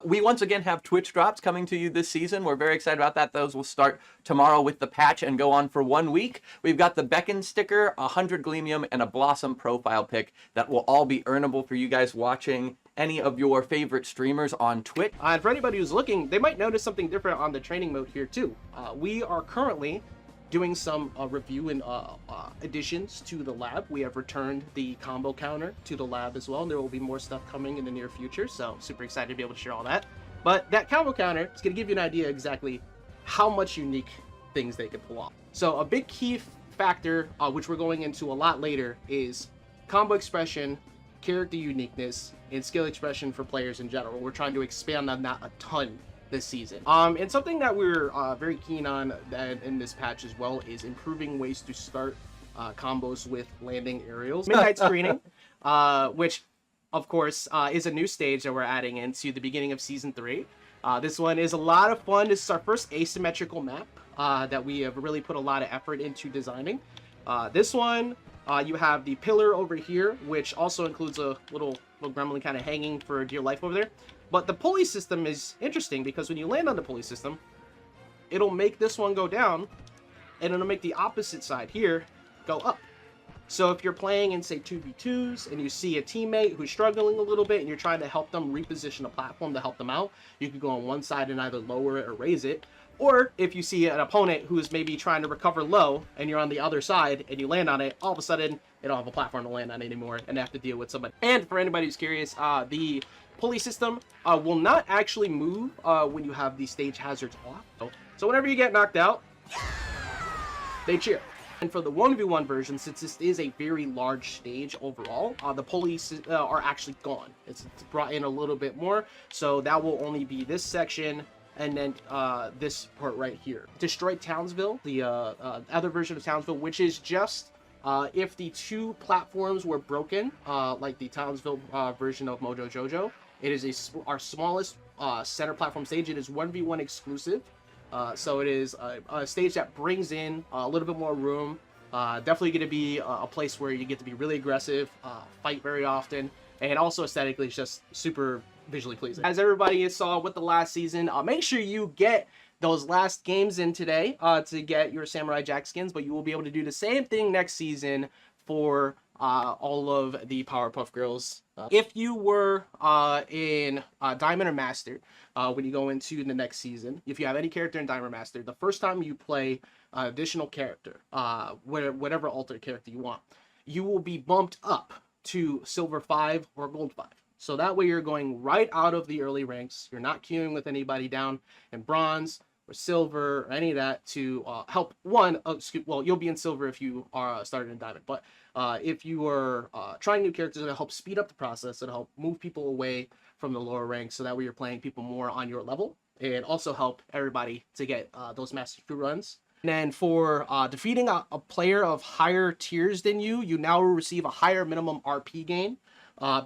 We once again have Twitch drops coming to you this season. We're very excited about that. Those will start tomorrow with the patch and go on for 1 week. We've got the Beacon sticker, 100 Gleamium, and a Blossom profile pick that will all be earnable for you guys watching any of your favorite streamers on Twitch. And for anybody who's looking, they might notice something different on the training mode here too. We are currently doing some review and additions to the lab. We have returned the combo counter to the lab as well. There will be more stuff coming in the near future, so super excited to be able to share all that. But that combo counter is going to give you an idea exactly how much unique things they can pull off. So a big key factor, which we're going into a lot later, is combo expression, character uniqueness, and skill expression for players in general. We're trying to expand on that a ton this season. And something that we're very keen on in this patch as well is improving ways to start combos with landing aerials. Midnight screening, which of course is a new stage that we're adding into the beginning of Season 3. This one is a lot of fun. This is our first asymmetrical map that we have really put a lot of effort into designing. This one, you have the pillar over here, which also includes a little gremlin kind of hanging for dear life over there. But the pulley system is interesting because when you land on the pulley system, it'll make this one go down, and it'll make the opposite side here go up. So if you're playing in, say, 2v2s, and you see a teammate who's struggling a little bit, and you're trying to help them reposition a platform to help them out, you could go on one side and either lower it or raise it. Or if you see an opponent who's maybe trying to recover low, and you're on the other side, and you land on it, all of a sudden, they don't have a platform to land on anymore, and they have to deal with somebody. And for anybody who's curious, the pulley system will not actually move when you have the stage hazards off. So whenever you get knocked out, they cheer. And for the 1v1 version, since this is a very large stage overall, the pulleys are actually gone. It's brought in a little bit more, so that will only be this section and then this part right here. Destroyed Townsville, the other version of Townsville, which is just if the two platforms were broken, like the Townsville version of Mojo Jojo. It is our smallest center platform stage. It is 1v1 exclusive. So it is a stage that brings in a little bit more room. Definitely going to be a place where you get to be really aggressive, fight very often, and also aesthetically it's just super visually pleasing. As everybody saw with the last season, make sure you get those last games in today to get your Samurai Jack skins, but you will be able to do the same thing next season for all of the Powerpuff Girls. If you were in Diamond or Master, when you go into the next season, if you have any character in Diamond or Master, the first time you play additional character, whatever alter character you want, you will be bumped up to Silver 5 or Gold 5. So that way you're going right out of the early ranks. You're not queuing with anybody down in Bronze or Silver or any of that to help one. Well, you'll be in Silver if you are started in Diamond, but if you are trying new characters, it'll help speed up the process. It'll help move people away from the lower ranks, so that way you're playing people more on your level, and also help everybody to get those Master 2 runs. And then for defeating a player of higher tiers than you, you now will receive a higher minimum RP gain.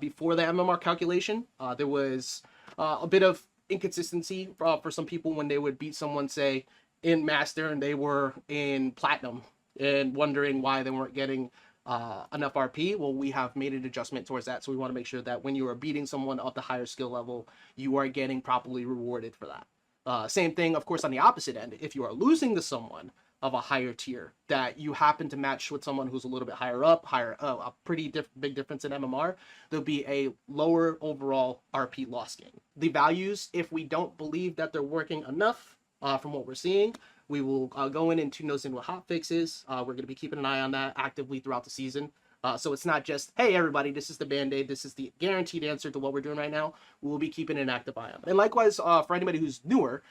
Before the MMR calculation, there was a bit of inconsistency for some people when they would beat someone, say, in Master and they were in Platinum, and wondering why they weren't getting enough RP. Well, we have made an adjustment towards that, so we want to make sure that when you are beating someone of the higher skill level, you are getting properly rewarded for that. Same thing, of course, on the opposite end. If you are losing to someone of a higher tier that you happen to match with someone who's a little bit higher up, a pretty big difference in MMR, there'll be a lower overall RP loss gain. The values, if we don't believe that they're working enough from what we're seeing, we will go in and tune those in with hot fixes. We're going to be keeping an eye on that actively throughout the season. So it's not just, hey, everybody, this is the Band-Aid. This is the guaranteed answer to what we're doing right now. We will be keeping an active eye on it. And likewise, for anybody who's newer,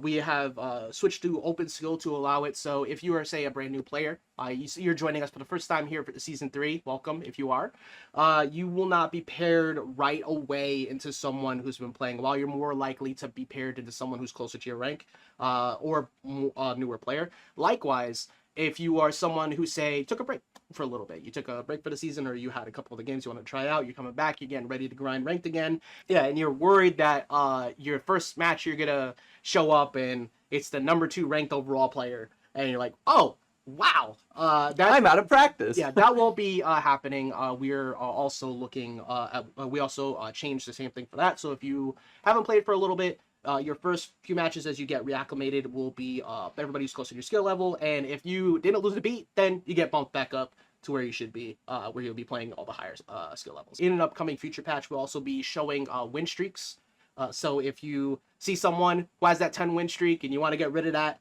we have switched to open skill to allow it. So if you are, say, a brand new player, you're joining us for the first time here for Season 3, welcome if you are. You will not be paired right away into someone who's been playing, while you're more likely to be paired into someone who's closer to your rank or a newer player. Likewise, if you are someone who, say, took a break for a little bit, you took a break for the season, or you had a couple of the games you want to try out, you're coming back, you're getting ready to grind ranked again, yeah, and you're worried that your first match you're gonna show up and it's the #2 ranked overall player, and you're like, oh, Wow. That's I'm out of practice. yeah, that won't be happening. We're also looking we also changed the same thing for that. So if you haven't played for a little bit, your first few matches as you get reacclimated will be everybody's close to your skill level, and if you didn't lose a beat, then you get bumped back up to where you should be, where you'll be playing all the higher skill levels. In an upcoming future patch, we'll also be showing win streaks. So if you see someone who has that 10 win streak and you want to get rid of that,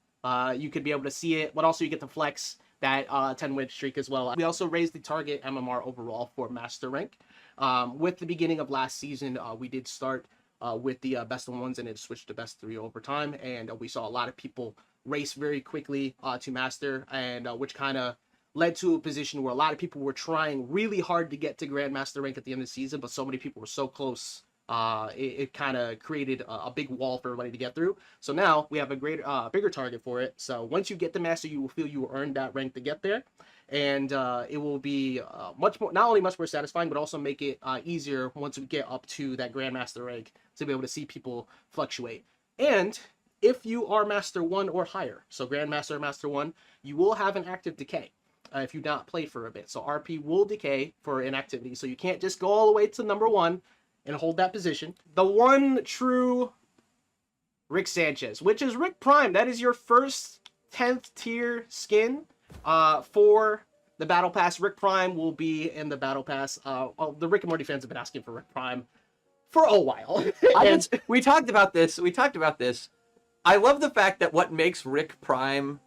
you could be able to see it, but also you get to flex that 10 win streak as well. We also raised the target MMR overall for Master Rank. With the beginning of last season, we did start with the best of ones, and it switched to best 3 over time, and we saw a lot of people race very quickly to Master, and which kind of led to a position where a lot of people were trying really hard to get to Grandmaster rank at the end of the season, but so many people were so close, it kind of created a big wall for everybody to get through. So now we have a bigger target for it. So once you get the Master, you will feel you earned that rank to get there, and it will be much more, not only much more satisfying, but also make it easier once we get up to that Grandmaster rank to be able to see people fluctuate. And if you are Master 1 or higher, so Grandmaster or Master 1, you will have an active decay. If you not play for a bit. So RP will decay for inactivity. So you can't just go all the way to number 1 and hold that position. The one true Rick Sanchez, which is Rick Prime. That is your first 10th tier skin for the Battle Pass. Rick Prime will be in the Battle Pass. The Rick and Morty fans have been asking for Rick Prime for a while. We talked about this. I love the fact that what makes Rick Prime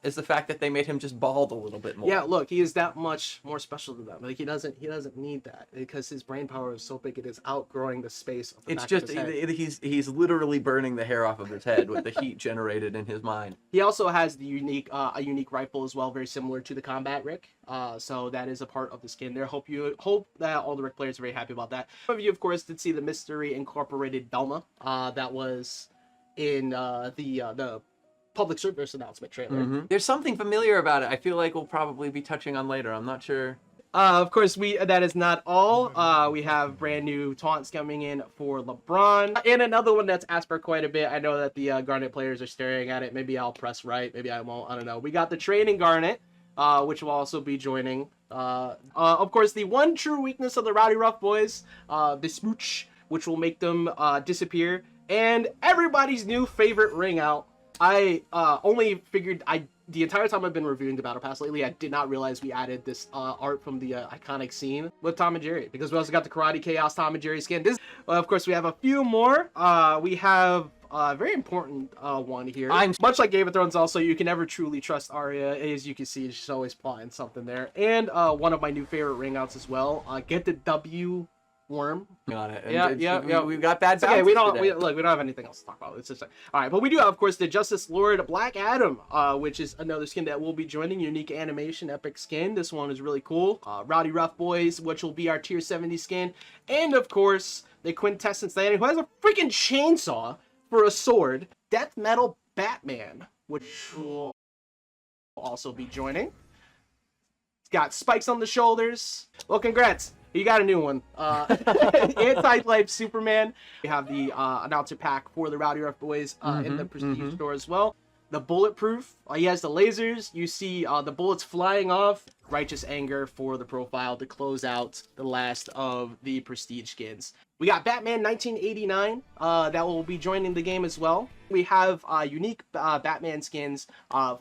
is the fact that they made him just bald a little bit more. Yeah, look, he is that much more special to them. Like he doesn't need that because his brain power is so big it is outgrowing the space of the back of his head. He's literally burning the hair off of his head with the heat generated in his mind. He also has the unique a unique rifle as well, very similar to the Combat Rick. So that is a part of the skin there. Hope that all the Rick players are very happy about that. Some of you, of course, did see the Mystery Incorporated Belma that was in the public service announcement trailer. Mm-hmm. There's something familiar about it. I feel like we'll probably be touching on later. I'm not sure. Of course, that is not all. We have brand new taunts coming in for LeBron, and another one that's asked for quite a bit. I know that the Garnet players are staring at it. Maybe I'll press right. Maybe I won't. I don't know. We got the Training Garnet, which will also be joining. Of course, the one true weakness of the Rowdy Rough Boys, the Smooch, which will make them disappear, and everybody's new favorite ring out. I only figured the entire time I've been reviewing the Battle Pass lately, I did not realize we added this art from the iconic scene with Tom and Jerry, because we also got the Karate Chaos Tom and Jerry skin. Of course, we have a few more. We have a very important one here. Much like Game of Thrones also, you can never truly trust Arya. As you can see, she's always plotting something there. And one of my new favorite ring outs as well. Get the W Worm. Got it. Yeah. We've got bad Okay, we don't today. we don't have anything else to talk about. It's just all right, but we do have, of course, the Justice Lord Black Adam, which is another skin that will be joining. Unique animation, epic skin. This one is really cool. Rowdy Rough Boys, which will be our tier 70 skin, and of course the Quintessence Landing, who has a freaking chainsaw for a sword. Death Metal Batman, which will also be joining. It's got spikes on the shoulders. Well, congrats. You got a new one. Anti-Life Superman. We have the announcer pack for the Rowdy Rough Boys in the Prestige store as well. The Bulletproof. He has the lasers. You see the bullets flying off. Righteous Anger for the profile to close out the last of the Prestige skins. We got Batman 1989 that will be joining the game as well. We have unique Batman skins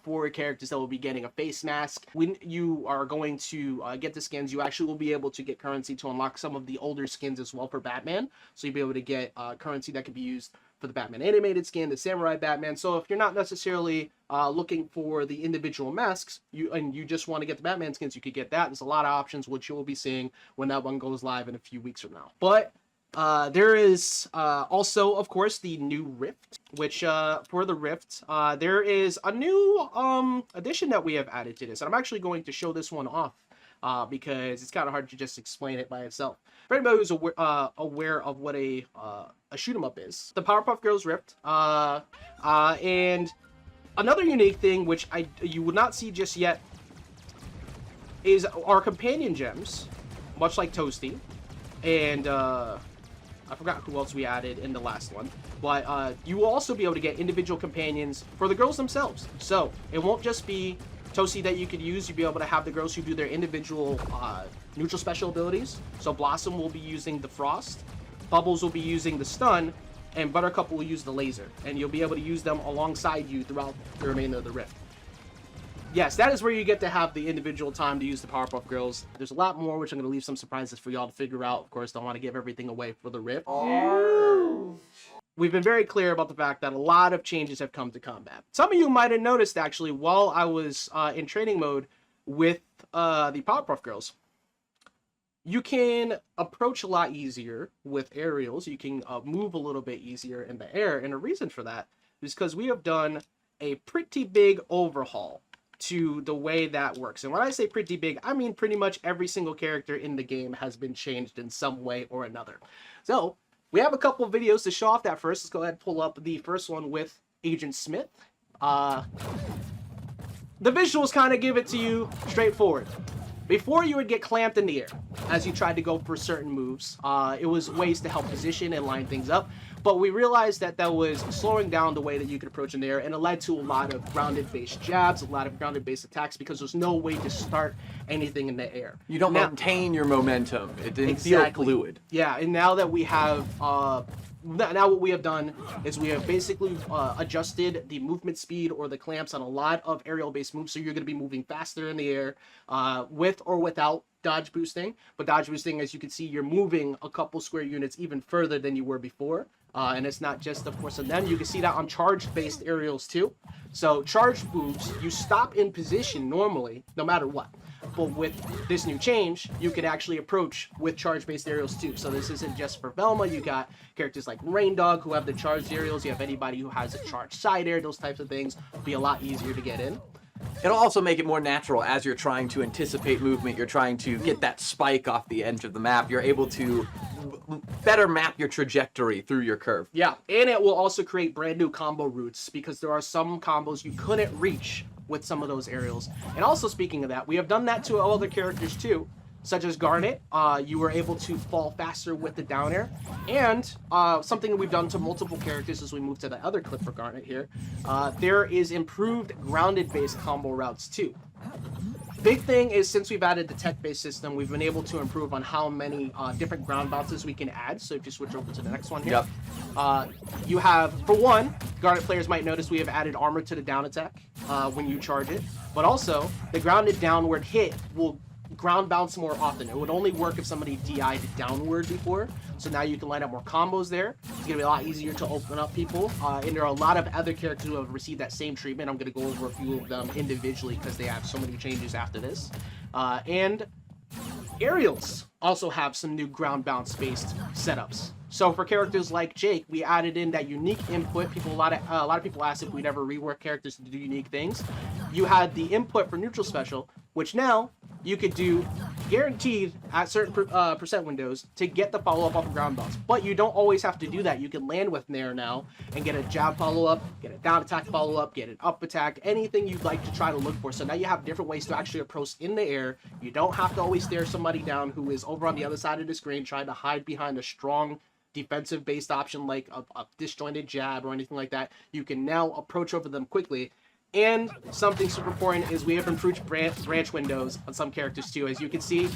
for characters that will be getting a face mask. When you are going to get the skins, you actually will be able to get currency to unlock some of the older skins as well for Batman. So you'll be able to get currency that can be used for the Batman animated skin, the Samurai Batman. So if you're not necessarily looking for the individual masks, you just want to get the Batman skins, you could get that. There's a lot of options, which you'll be seeing when that one goes live in a few weeks from now. But there is also, of course, the new Rift, which for the Rift, there is a new addition that we have added to this. And I'm actually going to show this one off because it's kind of hard to just explain it by itself. For anybody who's aware of what a shoot 'em up is, the Powerpuff Girls Rift, and another unique thing which you would not see just yet is our companion gems, much like Toasty, and I forgot who else we added in the last one, but you will also be able to get individual companions for the girls themselves. So it won't just be Toasty that you could use, you'd be able to have the girls who do their individual neutral special abilities. So Blossom will be using the Frost, Bubbles will be using the Stun, and Buttercup will use the Laser. And you'll be able to use them alongside you throughout the remainder of the Rift. Yes, that is where you get to have the individual time to use the Powerpuff Girls. There's a lot more, which I'm going to leave some surprises for y'all to figure out. Of course, don't want to give everything away for the Rift. We've been very clear about the fact that a lot of changes have come to combat. Some of you might have noticed, actually, while I was in training mode with the Powerpuff Girls, you can approach a lot easier with aerials. You can move a little bit easier in the air. And the reason for that is because we have done a pretty big overhaul to the way that works. And when I say pretty big, I mean pretty much every single character in the game has been changed in some way or another. So we have a couple of videos to show off that first. Let's go ahead and pull up the first one with Agent Smith. The visuals kind of give it to you straightforward. Before, you would get clamped in the air as you tried to go for certain moves. It was ways to help position and line things up. But we realized that that was slowing down the way that you could approach in the air, and it led to a lot of grounded-based jabs, a lot of grounded-based attacks, because there's no way to start anything in the air. You don't maintain your momentum. It didn't feel fluid. Yeah, and now that we have... now what we have done is we have basically adjusted the movement speed or the clamps on a lot of aerial-based moves, so you're going to be moving faster in the air with or without dodge boosting. But dodge boosting, as you can see, you're moving a couple square units even further than you were before. And it's not just, of course, on them. You can see that on charge-based aerials, too. So charge moves, you stop in position normally, no matter what. But with this new change, you can actually approach with charge-based aerials, too. So this isn't just for Velma. You got characters like Rain Dog who have the charged aerials. You have anybody who has a charged side air. Those types of things will be a lot easier to get in. It'll also make it more natural as you're trying to anticipate movement. You're trying to get that spike off the edge of the map. You're able to better map your trajectory through your curve. Yeah, and it will also create brand new combo routes because there are some combos you couldn't reach with some of those aerials. And also, speaking of that, we have done that to other characters too, such as Garnet. You were able to fall faster with the down air. And something that we've done to multiple characters as we move to the other clip for Garnet here, there is improved grounded-based combo routes too. Big thing is, since we've added the tech-based system, we've been able to improve on how many different ground bounces we can add. So if you switch over to the next one here, you have, for one, Garnet players might notice we have added armor to the down attack when you charge it. But also, the grounded downward hit will ground bounce more often. It would only work if somebody DI'd downward before. So now you can line up more combos there. It's going to be a lot easier to open up people. And there are a lot of other characters who have received that same treatment. I'm going to go over a few of them individually because they have so many changes after this. And aerials also have some new ground bounce based setups. So for characters like Jake, we added in that unique input. A lot of people asked if we'd ever rework characters to do unique things. You had the input for neutral special, which now you could do guaranteed at certain percent windows to get the follow-up off of ground bounce. But you don't always have to do that. You can land with Nair now and get a jab follow-up, get a down attack follow-up, get an up attack, anything you'd like to try to look for. So now you have different ways to actually approach in the air. You don't have to always stare somebody down who is over on the other side of the screen trying to hide behind a strong defensive-based option like a disjointed jab or anything like that. You can now approach over them quickly. And something super important is we have improved branch windows on some characters too. As you can see,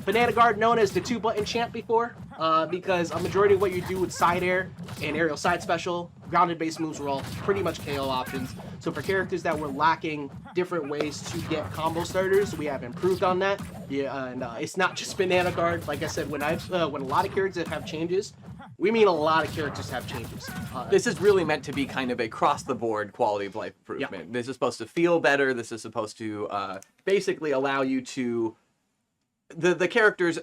Banana Guard known as the 2-button champ before, because a majority of what you do with side air and aerial side special, grounded base moves were all pretty much KO options. So for characters that were lacking different ways to get combo starters, we have improved on that. Yeah, and it's not just Banana Guard. Like I said, when a lot of characters have changes, we mean a lot of characters have changes. This is really meant to be kind of a cross-the-board quality of life improvement. Yeah. This is supposed to feel better. This is supposed to basically allow you to... The characters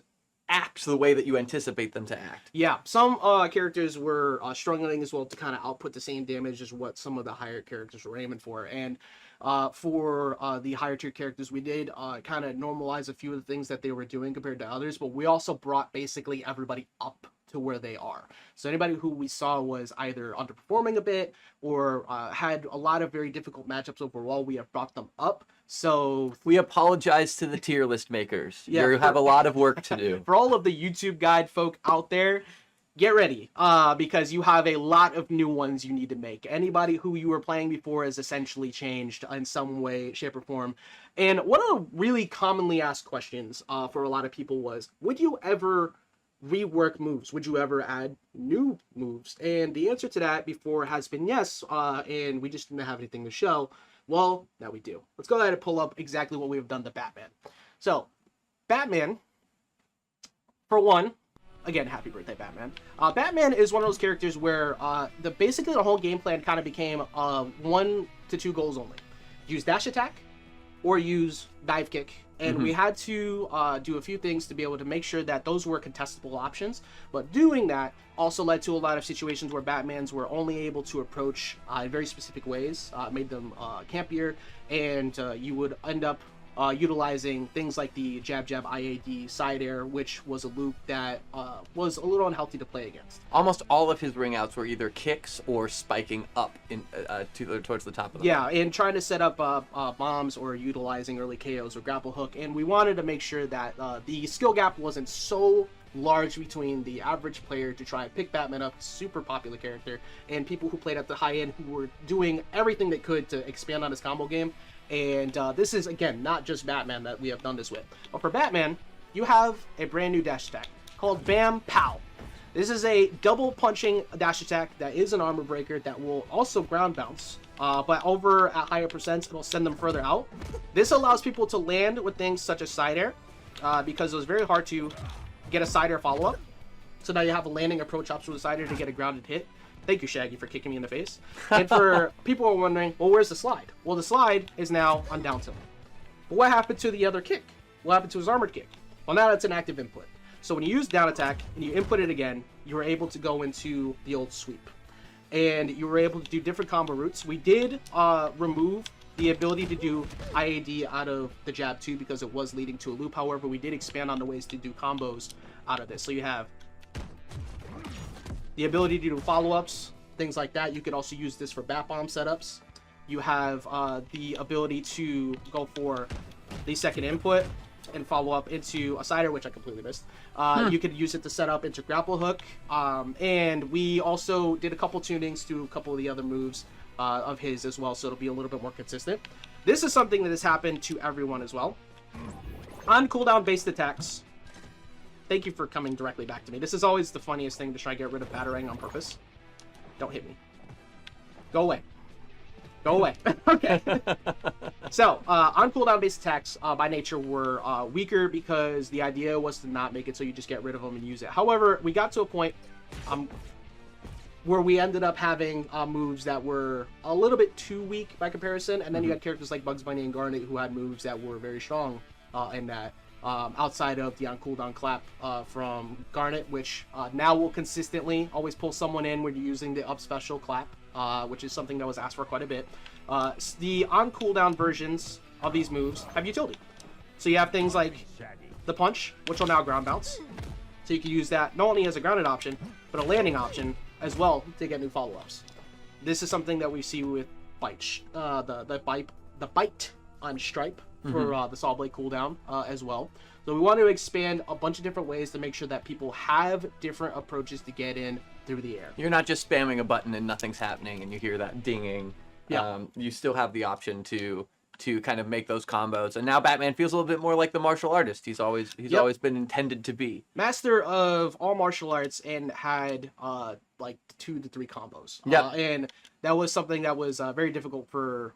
act the way that you anticipate them to act. Yeah, some characters were struggling as well to kind of output the same damage as what some of the higher characters were aiming for. And for the higher tier characters, we did kind of normalize a few of the things that they were doing compared to others, but we also brought basically everybody up to where they are. So anybody who we saw was either underperforming a bit or had a lot of very difficult matchups overall, we have brought them up. So we apologize to the tier list makers. Yeah, you have a lot of work to do. For all of the YouTube guide folk out there, get ready, because you have a lot of new ones you need to make. Anybody who you were playing before is essentially changed in some way, shape, or form. And one of the really commonly asked questions for a lot of people was, would you ever rework moves? Would you ever add new moves? And the answer to that before has been yes, and we just didn't have anything to show. Well, now we do. Let's go ahead and pull up exactly what we've done to Batman. So, Batman, for one, again, happy birthday, Batman. Batman is one of those characters where basically the whole game plan kind of became 1 to 2 goals only. Use dash attack or use dive kick. And we had to do a few things to be able to make sure that those were contestable options. But doing that also led to a lot of situations where Batmans were only able to approach in very specific ways, made them campier, and you would end up utilizing things like the jab jab IAD side air, which was a loop that was a little unhealthy to play against. Almost all of his ring outs were either kicks or spiking up in towards the top of the Yeah, and trying to set up bombs or utilizing early KOs or grapple hook. And we wanted to make sure that the skill gap wasn't so large between the average player to try and pick Batman up, super popular character, and people who played at the high end who were doing everything they could to expand on his combo game. And this is, again, not just Batman that we have done this with. But for Batman, you have a brand new dash attack called Bam Pow. This is a double punching dash attack that is an armor breaker that will also ground bounce. But over at higher percents, it'll send them further out. This allows people to land with things such as side air, because it was very hard to get a side air follow-up. So now you have a landing approach option with side air to get a grounded hit. Thank you, Shaggy, for kicking me in the face. And for people who are wondering, well, where's the slide? Well, the slide is now on down tilt. But what happened to the other kick? What happened to his armored kick? Well, now it's an active input. So when you use down attack and you input it again, you were able to go into the old sweep. And you were able to do different combo routes. We did remove the ability to do IAD out of the jab 2 because it was leading to a loop. However, we did expand on the ways to do combos out of this. So you have the ability to do follow-ups, things like that. You could also use this for bat bomb setups. You have the ability to go for the second input and follow up into a sider, which I completely missed. You could use it to set up into grapple hook. And we also did a couple tunings to a couple of the other moves of his as well, so it'll be a little bit more consistent. This is something that has happened to everyone as well. On cooldown based attacks, thank you for coming directly back to me. This is always the funniest thing to try to get rid of battering on purpose. Don't hit me. Go away. Go away. Okay. So, on cooldown based attacks by nature were weaker because the idea was to not make it so you just get rid of them and use it. However, we got to a point where we ended up having moves that were a little bit too weak by comparison, and then you had characters like Bugs Bunny and Garnet who had moves that were very strong in that. Outside of the on cooldown clap from Garnet, which now will consistently always pull someone in when you're using the up special clap, which is something that was asked for quite a bit. The on cooldown versions of these moves have utility. So you have things like the punch, which will now ground bounce. So you can use that not only as a grounded option, but a landing option as well to get new follow-ups. This is something that we see with bite, the bite on Stripe for the Saw Blade cooldown as well. So we want to expand a bunch of different ways to make sure that people have different approaches to get in through the air. You're not just spamming a button and nothing's happening and you hear that dinging. Yeah. You still have the option to kind of make those combos. And now Batman feels a little bit more like the martial artist he's always been intended to be. Master of all martial arts and had like 2 to 3 combos. Yeah. And that was something that was very difficult for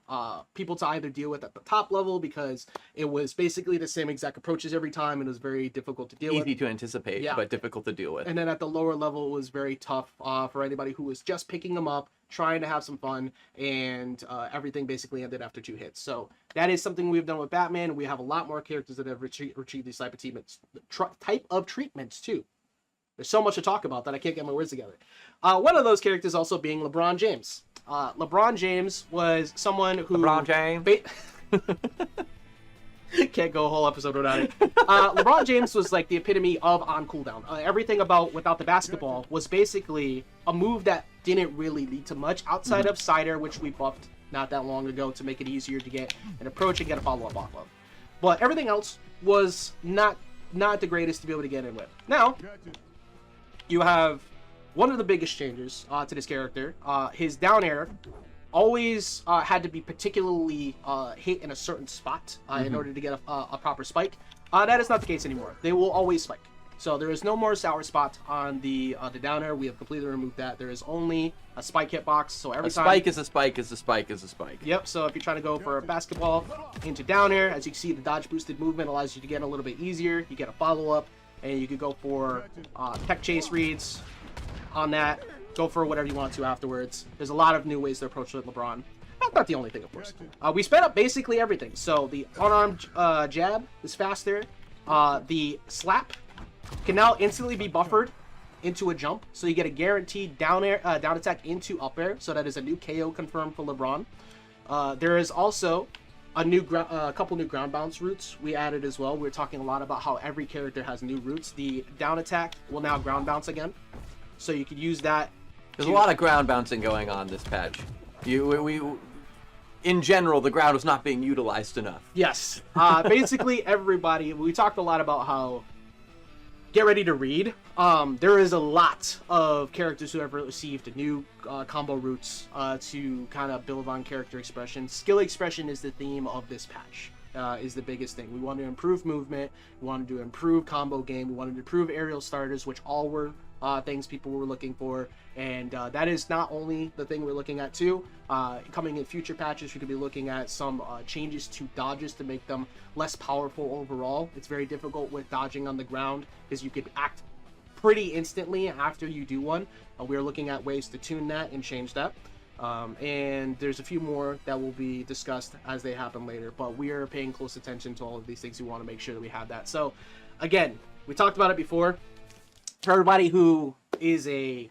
people to either deal with at the top level because it was basically the same exact approaches every time and it was very difficult to deal with. Easy to anticipate, but difficult to deal with. And then at the lower level, it was very tough for anybody who was just picking them up, trying to have some fun, and everything basically ended after 2 hits. So that is something we've done with Batman. We have a lot more characters that have retrieved these type of treatments too. There's so much to talk about that I can't get my words together. One of those characters also being LeBron James. LeBron James was someone who... LeBron James? Can't go a whole episode without it. LeBron James was like the epitome of on cooldown. Everything about without the basketball was basically a move that didn't really lead to much outside of Cider, which we buffed not that long ago to make it easier to get an approach and get a follow-up off of. But everything else was not the greatest to be able to get in with. Now, you have one of the biggest changes to this character, his down air always had to be particularly hit in a certain spot in order to get a proper spike. That is not the case anymore. They will always spike. So there is no more sour spot on the down air. We have completely removed that. There is only a spike hitbox. So every time spike is a spike is a spike is a spike. Yep. So if you're trying to go for a basketball into down air, as you can see, the dodge boosted movement allows you to get a little bit easier. You get a follow up, and you could go for tech chase reads on that. Go for whatever you want to afterwards. There's a lot of new ways to approach with LeBron. That's not the only thing, of course. We sped up basically everything. So the unarmed jab is faster. The slap can now instantly be buffered into a jump, so you get a guaranteed down attack into up air. So that is a new KO confirmed for LeBron. There is also a couple new ground bounce routes we added as well. We were talking a lot about how every character has new routes. The down attack will now ground bounce again, so you could use that. There's a lot of ground bouncing going on this patch. In general, the ground was not being utilized enough. Yes. Basically, everybody. We talked a lot about how. Get ready to read. There is a lot of characters who have received new combo routes to kind of build on character expression. Skill expression is the theme of this patch. Is the biggest thing. We wanted to improve movement. We wanted to improve combo game. We wanted to improve aerial starters, which all were things people were looking for. And that is not only the thing we're looking at too. Coming in future patches, we could be looking at some changes to dodges to make them less powerful overall. It's very difficult with dodging on the ground because you could act pretty instantly after you do one. We're looking at ways to tune that and change that. And there's a few more that will be discussed as they happen later, but we are paying close attention to all of these things. We want to make sure that we have that. So again, we talked about it before. For everybody who is a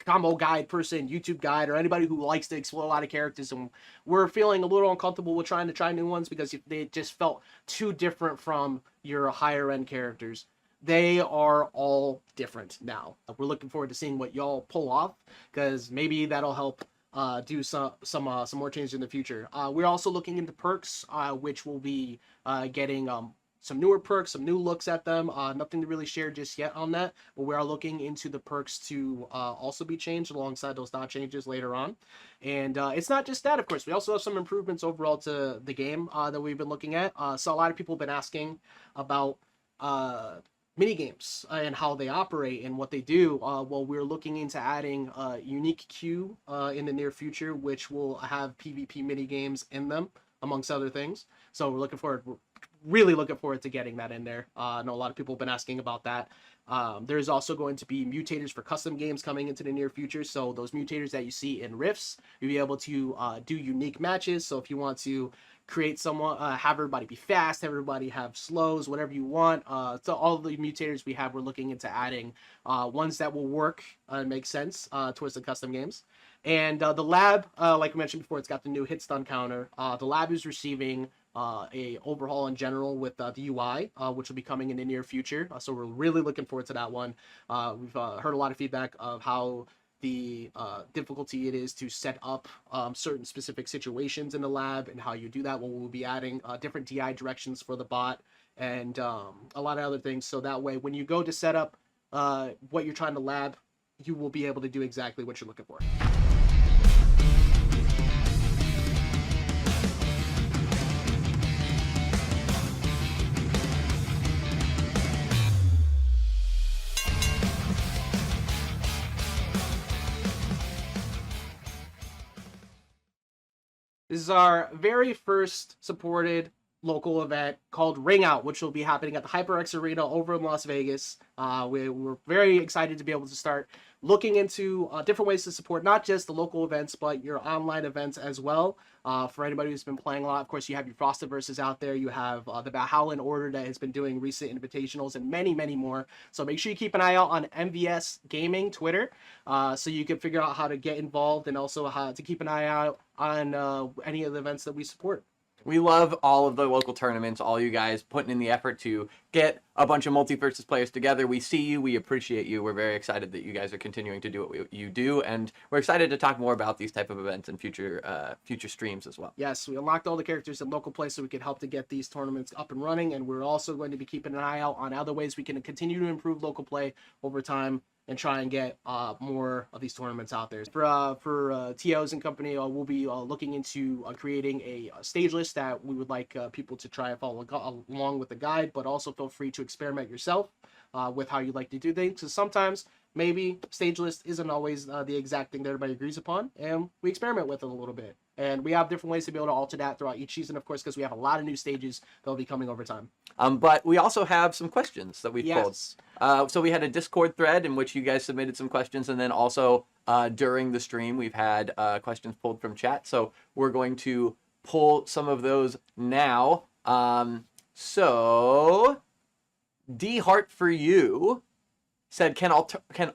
combo guide person, YouTube guide, or anybody who likes to explore a lot of characters, and we're feeling a little uncomfortable with trying to try new ones because they just felt too different from your higher end characters. They are all different now. We're looking forward to seeing what y'all pull off, because maybe that'll help do some more changes in the future. We're also looking into perks, which will be getting some newer perks, some new looks at them. Nothing to really share just yet on that, but we are looking into the perks to also be changed alongside those dot changes later on. And it's not just that, of course. We also have some improvements overall to the game that we've been looking at. So a lot of people have been asking about mini games and how they operate and what they do. Well, we're looking into adding unique queue in the near future, which will have PvP mini games in them, amongst other things. So we're really looking forward to getting that in there. I know a lot of people have been asking about that. There's also going to be mutators for custom games coming into the near future. So those mutators that you see in Rifts, you'll be able to do unique matches. So if you want to create someone, have everybody be fast, have everybody have slows, whatever you want. So all of the mutators we have, we're looking into adding ones that will work and make sense towards the custom games. And the lab, like I mentioned before, it's got the new hit stun counter. The lab is receiving a overhaul in general with the UI, which will be coming in the near future. So we're really looking forward to that one. We've heard a lot of feedback of how the difficulty it is to set up certain specific situations in the lab and how you do that. Well, we'll be adding different DI directions for the bot and a lot of other things. So that way, when you go to set up what you're trying to lab, you will be able to do exactly what you're looking for. This is our very first supported local event called Ring Out, which will be happening at the HyperX Arena over in Las Vegas. We're very excited to be able to start looking into different ways to support not just the local events, but your online events as well. For anybody who's been playing a lot, of course, you have your Frostiverses out there. You have the Valhalla Order that has been doing recent invitationals and many, many more. So make sure you keep an eye out on MVS Gaming Twitter so you can figure out how to get involved and also how to keep an eye out on any of the events that we support. We love all of the local tournaments, all you guys putting in the effort to get a bunch of Multiversus players together. We see you. We appreciate you. We're very excited that you guys are continuing to do what you do, and we're excited to talk more about these type of events in future streams as well. Yes, we unlocked all the characters in local play so we could help to get these tournaments up and running, and we're also going to be keeping an eye out on other ways we can continue to improve local play over time and try and get more of these tournaments out there. For TOs and company, we'll be looking into creating a stage list that we would like people to try and follow along with the guide, but also feel free to experiment yourself with how you like to do things. Because sometimes maybe stage list isn't always the exact thing that everybody agrees upon, and we experiment with it a little bit. And we have different ways to be able to alter that throughout each season, of course, because we have a lot of new stages that will be coming over time. But we also have some questions that we've Yes. pulled. So we had a Discord thread in which you guys submitted some questions, and then also during the stream we've had questions pulled from chat. So we're going to pull some of those now. So D Heart for you said, can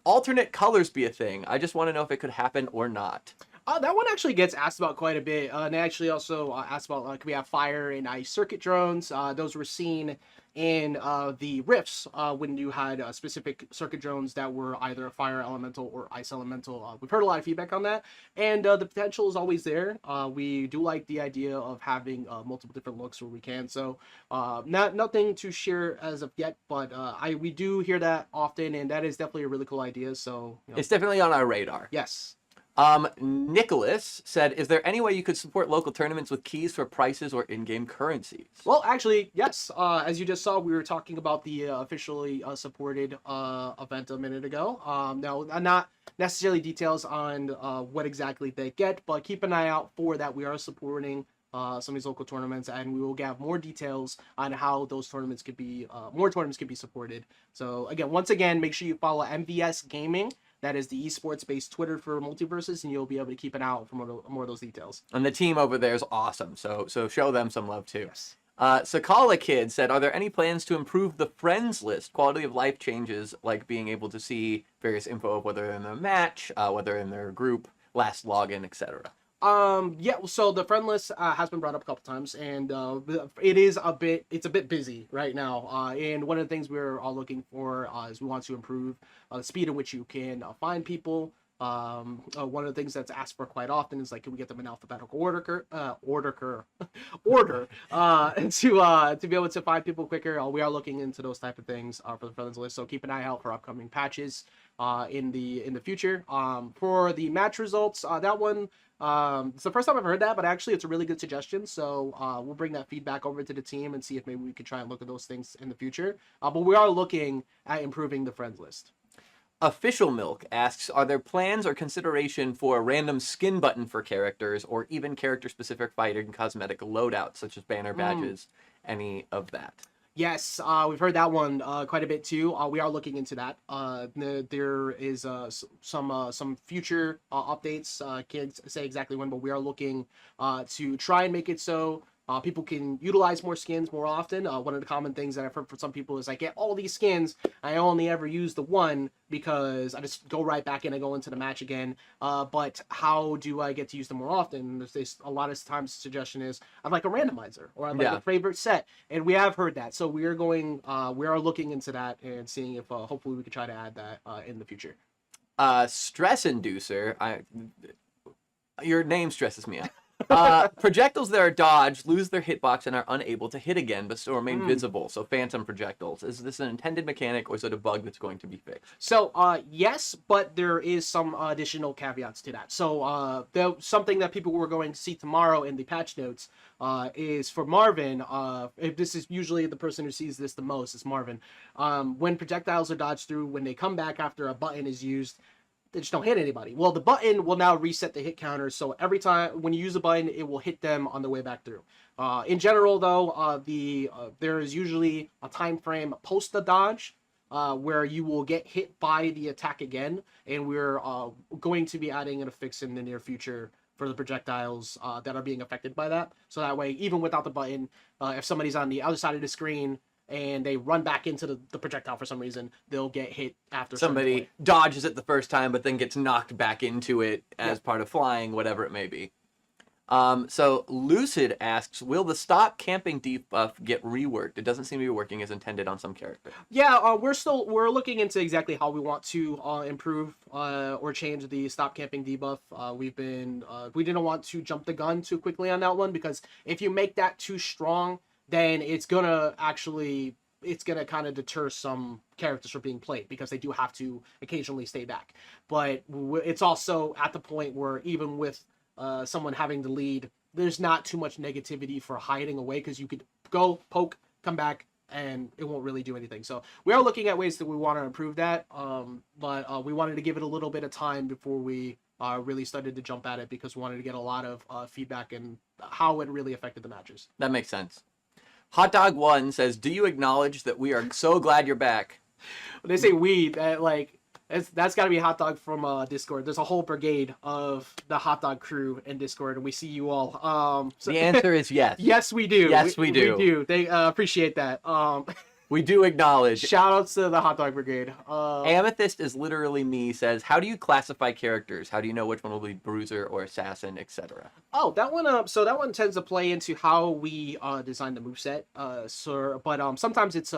alternate colors be a thing? I just want to know if it could happen or not. That one actually gets asked about quite a bit. And they actually also asked about, like, we have fire and ice circuit drones. Those were seen in the rifts when you had specific circuit drones that were either a fire elemental or ice elemental. We've heard a lot of feedback on that, and the potential is always there. We do like the idea of having multiple different looks where we can. So nothing to share as of yet, but we do hear that often, and that is definitely a really cool idea. So It's definitely on our radar. Yes. Nicholas said, is there any way you could support local tournaments with keys for prices or in-game currencies? Well, actually, yes. As you just saw, we were talking about the officially supported event a minute ago. Now, not necessarily details on what exactly they get, but keep an eye out for that. We are supporting some of these local tournaments, and we will have more details on how those tournaments could be, more tournaments could be supported. So again, once again, make sure you follow MVS Gaming. That is the esports-based Twitter for Multiversus, and you'll be able to keep an eye out for more of those details. And the team over there is awesome, so show them some love too. Yes. Sakala Kid said, are there any plans to improve the friends list? Quality of life changes, like being able to see various info of whether they're in their match, whether in their group, last login, etc. Yeah, so the friend list has been brought up a couple times, and it's a bit busy right now. And one of the things we're all looking for is we want to improve the speed at which you can find people. One of the things that's asked for quite often is, like, can we get them in alphabetical order and to be able to find people quicker. We are looking into those type of things for the friends list, so keep an eye out for upcoming patches in the future. For the match results, that one, it's the first time I've heard that, but actually it's a really good suggestion. So we'll bring that feedback over to the team and see if maybe we could try and look at those things in the future. But we are looking at improving the friends list. Official Milk asks, are there plans or consideration for a random skin button for characters, or even character-specific fighting cosmetic loadouts, such as banner badges, any of that? Yes, we've heard that one quite a bit too. We are looking into that. There is some future updates. Can't say exactly when, but we are looking to try and make it so people can utilize more skins more often. One of the common things that I've heard from some people is, I get all these skins, I only ever use the one because I just go right back in and go into the match again. But how do I get to use them more often? There's a lot of times the suggestion is, I'd like a randomizer, or I'd like a favorite set. And we have heard that. So we are looking into that and seeing if hopefully we can try to add that in the future. Stress Inducer, your name stresses me out. Projectiles that are dodged lose their hitbox and are unable to hit again, but still remain visible. So phantom projectiles. Is this an intended mechanic, or is it a bug that's going to be fixed? So yes, but there is some additional caveats to that. So something that people were going to see tomorrow in the patch notes is for Marvin. If this is usually the person who sees this the most, is Marvin. When projectiles are dodged through, when they come back after a button is used, they just don't hit anybody. Well, the button will now reset the hit counter, so every time when you use a button, it will hit them on the way back through. In general, though, there is usually a time frame post the dodge where you will get hit by the attack again, and we're going to be adding a fix in the near future for the projectiles that are being affected by that. So that way, even without the button, if somebody's on the other side of the screen and they run back into the projectile for some reason, they'll get hit after somebody dodges it the first time, but then gets knocked back into it as part of flying, whatever it may be. So Lucid asks, will the stop camping debuff get reworked? It doesn't seem to be working as intended on some characters. Yeah, we're looking into exactly how we want to improve or change the stop camping debuff. We didn't want to jump the gun too quickly on that one, because if you make that too strong, then it's gonna actually it's going to kind of deter some characters from being played because they do have to occasionally stay back. But it's also at the point where even with someone having the lead, there's not too much negativity for hiding away because you could go, poke, come back, and it won't really do anything. So we are looking at ways that we want to improve that, but we wanted to give it a little bit of time before we really started to jump at it because we wanted to get a lot of feedback and how it really affected the matches. That makes sense. Hot Dog 1 says, do you acknowledge that we are so glad you're back? When they say we, that's got to be Hot Dog from Discord. There's a whole brigade of the Hot Dog crew in Discord, and we see you all. So the answer is yes. Yes, we do. Yes, we do. We do. They appreciate that. We do acknowledge. Shout outs to the Hot Dog Brigade. Amethyst is literally me says, how do you classify characters? How do you know which one will be bruiser or assassin, etc.? Oh, that one. So that one tends to play into how we design the moveset. But sometimes it's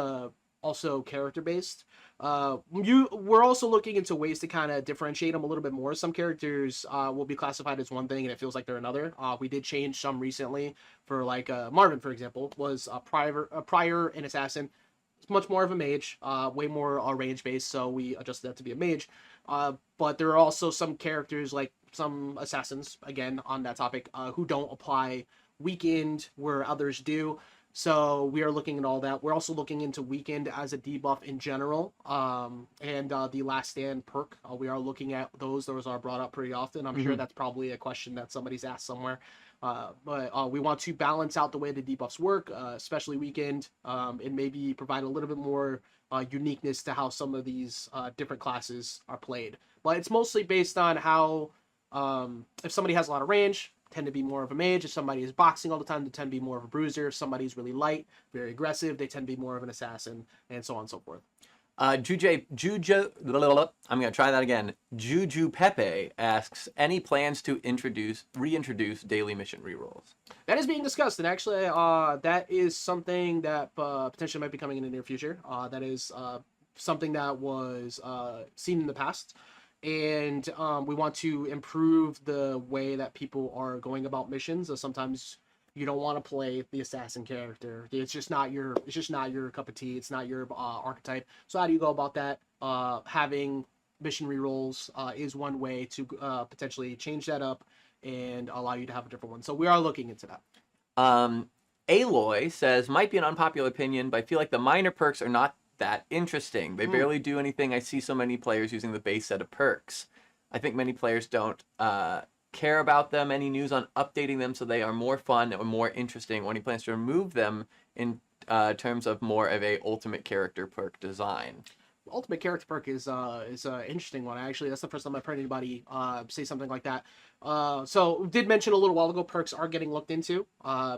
also character based. We're also looking into ways to kind of differentiate them a little bit more. Some characters will be classified as one thing and it feels like they're another. We did change some recently for like Marvin, for example, was a prior an assassin. It's much more of a mage, way more range based, so we adjusted that to be a mage. But there are also some characters, like some assassins, again, on that topic, who don't apply weakened where others do. So we are looking at all that. We're also looking into weakened as a debuff in general, and the last stand perk. We are looking at those. Those are brought up pretty often. I'm sure that's probably a question that somebody's asked somewhere. But we want to balance out the way the debuffs work, especially weakened, and maybe provide a little bit more uniqueness to how some of these different classes are played. But it's mostly based on how, if somebody has a lot of range, tend to be more of a mage. If somebody is boxing all the time, they tend to be more of a bruiser. If somebody's really light, very aggressive, they tend to be more of an assassin, and so on and so forth. I'm going to try that again. Juju Pepe asks, any plans to reintroduce daily mission rerolls? That is being discussed, and actually that is something that potentially might be coming in the near future. That is something that was seen in the past, and we want to improve the way that people are going about missions. Sometimes you don't want to play the assassin character. It's just not your cup of tea. It's not your archetype. So how do you go about that? Having mission rerolls is one way to potentially change that up and allow you to have a different one. So we are looking into that. Aloy says, might be an unpopular opinion, but I feel like the minor perks are not that interesting. They barely do anything. I see so many players using the base set of perks. I think many players don't care about them. Any news on updating them so they are more fun or more interesting when he plans to remove them in terms of more of a ultimate character perk design? Ultimate character perk is an interesting one. Actually, that's the first time I've heard anybody say something like that. So did mention a little while ago, perks are getting looked into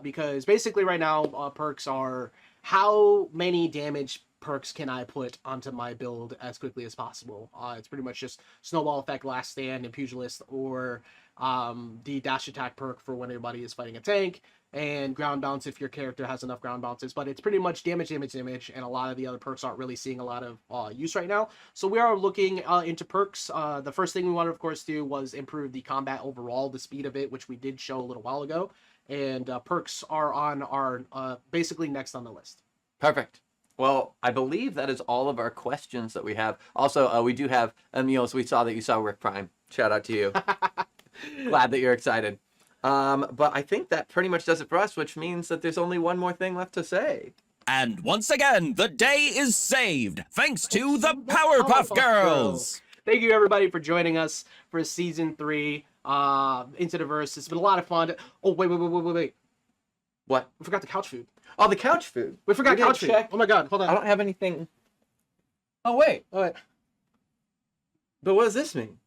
because basically right now perks are how many damage perks can I put onto my build as quickly as possible. It's pretty much just snowball effect, last stand, and pugilist, or the dash attack perk for when everybody is fighting a tank, and ground bounce if your character has enough ground bounces. But it's pretty much damage, and a lot of the other perks aren't really seeing a lot of use right now. So we are looking into perks. The first thing we wanted, of course, to do was improve the combat overall, the speed of it, which we did show a little while ago. And perks are on our basically next on the list. Perfect. Well, I believe that is all of our questions that we have. Also, we do have Emil, so we saw that you saw Rick Prime. Shout out to you. Glad that you're excited. But I think that pretty much does it for us, which means that there's only one more thing left to say. And once again, the day is saved thanks to the Powerpuff Girls. Thank you, everybody, for joining us for Season 3 Into the Verse. It's been a lot of fun. Oh, wait. What? We forgot the couch food. Oh, the couch food. We forgot couch food. Oh, my God. Hold on. I don't have anything. Oh, wait. All right. But what does this mean?